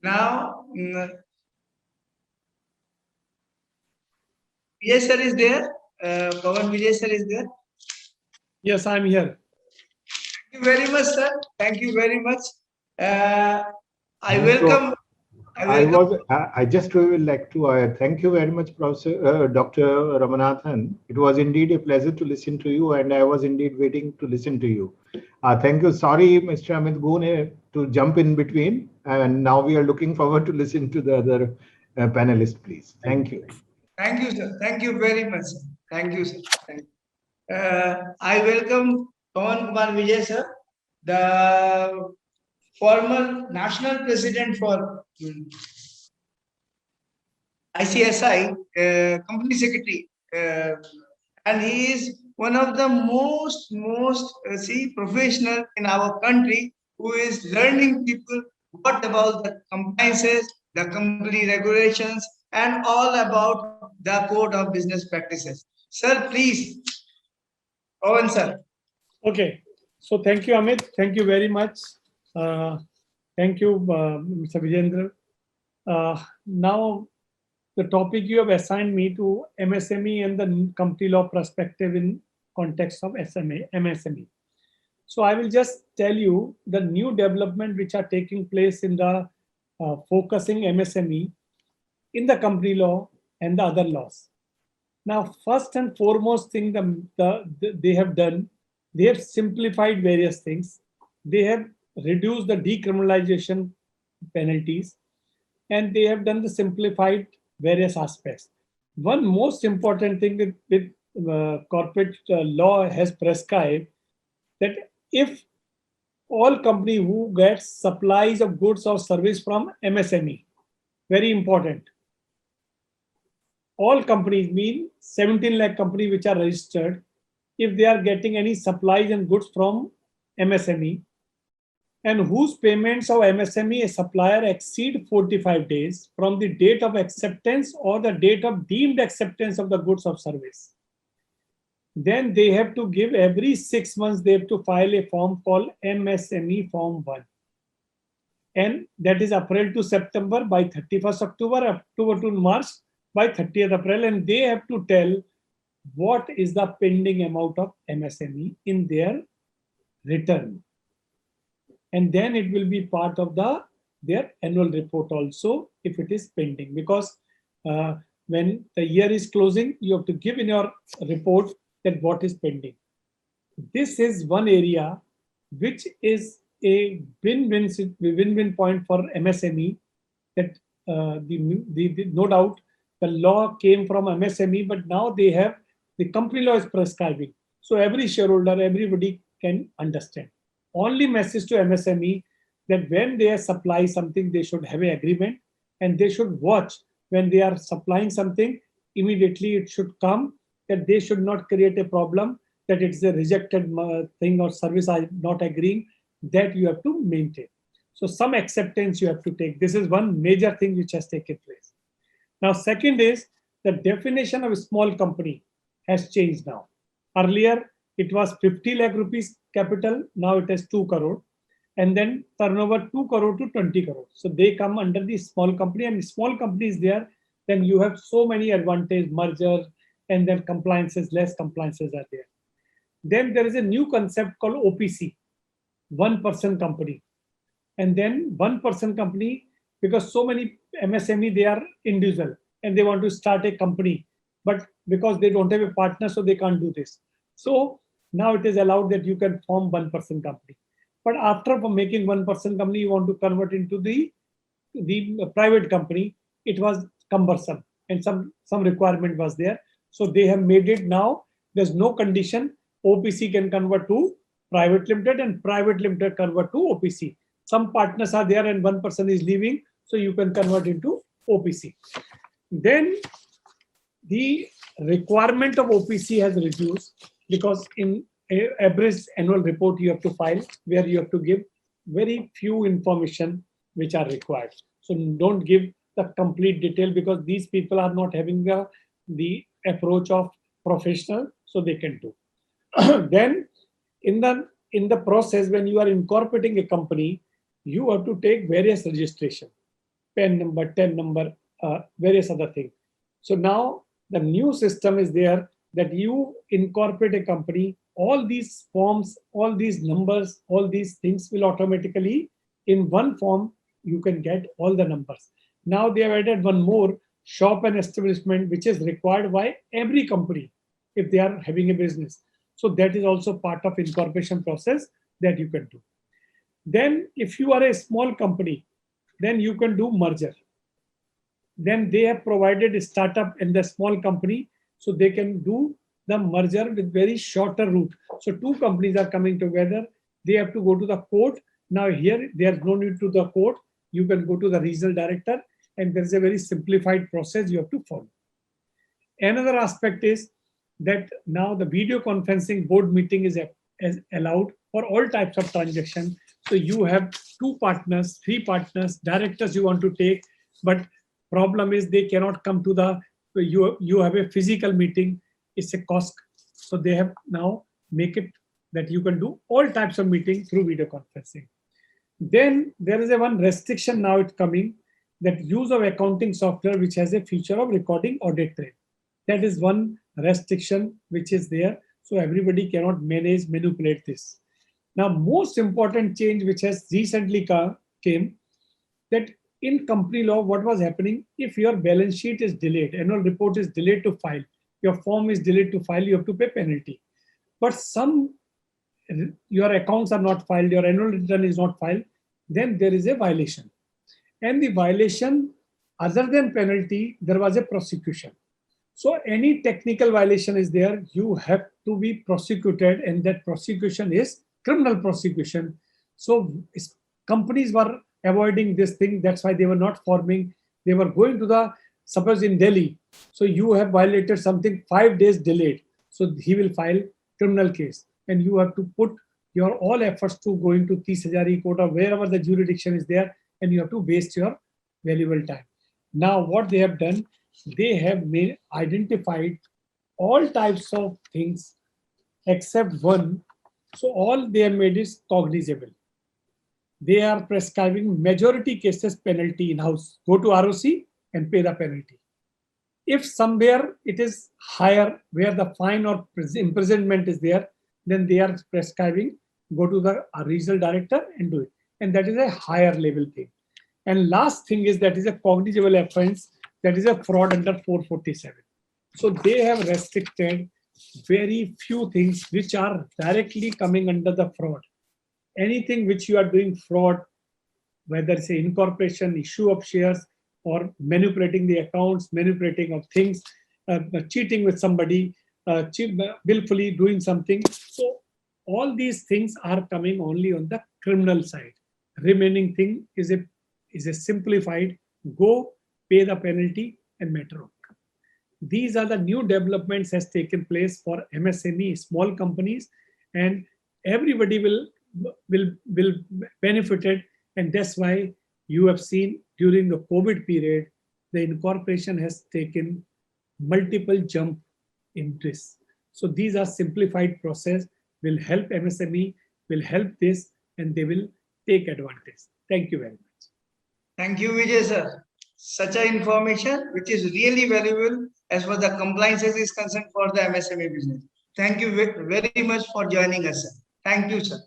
Now, Vijay sir is there. Pawan Vijay sir is there. Yes, I'm here. Thank you very much, sir. Thank you very much. I welcome. I just would like to thank you very much, Professor Dr. Ramanathan. It was indeed a pleasure to listen to you, and I was indeed waiting to listen to you. Thank you. Sorry, Mr. Amit Gune, to jump in between, and now we are looking forward to listen to the other panelists, please. Thank you. Thank you, sir. Thank you very much. Sir. Thank you, sir. Thank you. I welcome Pawan Kumar Vijay, sir, the former national president for ICSI, company secretary, and he is one of the most professional in our country who is learning people what about the compliances, the company regulations, and all about the code of business practices. Sir, please, Owen sir. Okay. So thank you, Amit. Thank you very much. Thank you, Mr. Vijendra. Now, the topic you have assigned me to MSME and the company law perspective in context of MSME. So I will just tell you the new development which are taking place in the focusing MSME in the company law and the other laws. Now, first and foremost thing they have done, they have simplified various things. They have reduced the decriminalization penalties, and they have done the simplified various aspects. One most important thing with corporate law has prescribed that if all company who gets supplies of goods or service from MSME, very important, all companies mean 17 lakh companies which are registered, if they are getting any supplies and goods from MSME and whose payments of MSME a supplier exceed 45 days from the date of acceptance or the date of deemed acceptance of the goods or service, then they have to give every 6 months, they have to file a form called MSME Form 1. And that is April to September by 31st October, October to March by 30th April. And they have to tell what is the pending amount of MSME in their return. And then it will be part of their annual report also if it is pending. Because when the year is closing, you have to give in your report that what is pending. This is one area which is a win-win point for MSME, that no doubt the law came from MSME, but now they have the company law is prescribing. So every shareholder, everybody can understand. Only message to MSME that when they supply something, they should have an agreement and they should watch when they are supplying something, immediately it should come that they should not create a problem that it's a rejected thing or service I'm not agreeing, that you have to maintain. So some acceptance you have to take. This is one major thing which has taken place. Now, second is the definition of a small company has changed now. Earlier, it was 50 lakh rupees capital. Now it is 2 crore. And then turnover 2 crore to 20 crore. So they come under the small company, and small company is there. Then you have so many advantages, merger, and then compliances, less compliances are there. Then there is a new concept called OPC, one-person company. And then one-person company, because so many MSME, they are individual and they want to start a company, but because they don't have a partner, so they can't do this. So now it is allowed that you can form one-person company. But after making one-person company, you want to convert into the private company, it was cumbersome and some requirement was there. So they have made it now, there's no condition. OPC can convert to private limited and private limited convert to OPC. Some partners are there and one person is leaving, so you can convert into OPC. Then the requirement of OPC has reduced because in average annual report you have to file where you have to give very few information which are required. So don't give the complete detail because these people are not having the approach of professional, so they can do. Then in the process, when you are incorporating a company, you have to take various registration. PAN number, TAN number, various other things. So now the new system is there that you incorporate a company, all these forms, all these numbers, all these things will automatically in one form, you can get all the numbers. Now they have added one more, shop and establishment, which is required by every company if they are having a business. So that is also part of incorporation process that you can do. Then if you are a small company, then you can do merger. Then they have provided a startup in the small company, so they can do the merger with very shorter route. So two companies are coming together, they have to go to the court. Now here there is no need to the court, you can go to the regional director, and there is a very simplified process you have to follow. Another aspect is that now the video conferencing board meeting is allowed for all types of transactions. So you have 2 partners, 3 partners, directors you want to take, but problem is they cannot come to the, you have a physical meeting, it's a cost. So they have now make it that you can do all types of meeting through video conferencing. Then there is a one restriction now it's coming, that use of accounting software which has a feature of recording audit trail. That is one restriction which is there. So everybody cannot manipulate this. Now, most important change which has recently came, that in company law, what was happening, if your balance sheet is delayed, annual report is delayed to file, your form is delayed to file, you have to pay penalty. But your accounts are not filed, your annual return is not filed, then there is a violation. And the violation, other than penalty, there was a prosecution. So any technical violation is there, you have to be prosecuted, and that prosecution is criminal prosecution. So companies were avoiding this thing. That's why they were not forming. They were going to the, suppose in Delhi, so you have violated something, 5 days delayed. So he will file criminal case, and you have to put your all efforts to going to Tis Hazari court or wherever the jurisdiction is there, and you have to waste your valuable time. Now what they have done, they have identified all types of things except one. So all they have made is cognizable. They are prescribing majority cases penalty in-house. Go to ROC and pay the penalty. If somewhere it is higher, where the fine or imprisonment is there, then they are prescribing, go to the regional director and do it. And that is a higher level thing. And last thing is that is a cognizable offense, that is a fraud under 447. So they have restricted very few things which are directly coming under the fraud. Anything which you are doing fraud, whether it's an incorporation, issue of shares, or manipulating the accounts, manipulating of things, cheating with somebody, willfully doing something. So all these things are coming only on the criminal side. Remaining thing is a simplified, go pay the penalty and matter on. These are the new developments has taken place for MSME, small companies, and everybody will benefited. And that's why you have seen during the COVID period, the incorporation has taken multiple jump in this. So these are simplified process, will help MSME, will help this, and they will take advantage. Thank you very much. Thank you, Vijay sir. Such a information which is really valuable as far as the compliances is concerned for the MSME business. Thank you very much for joining us, sir. Thank you, sir.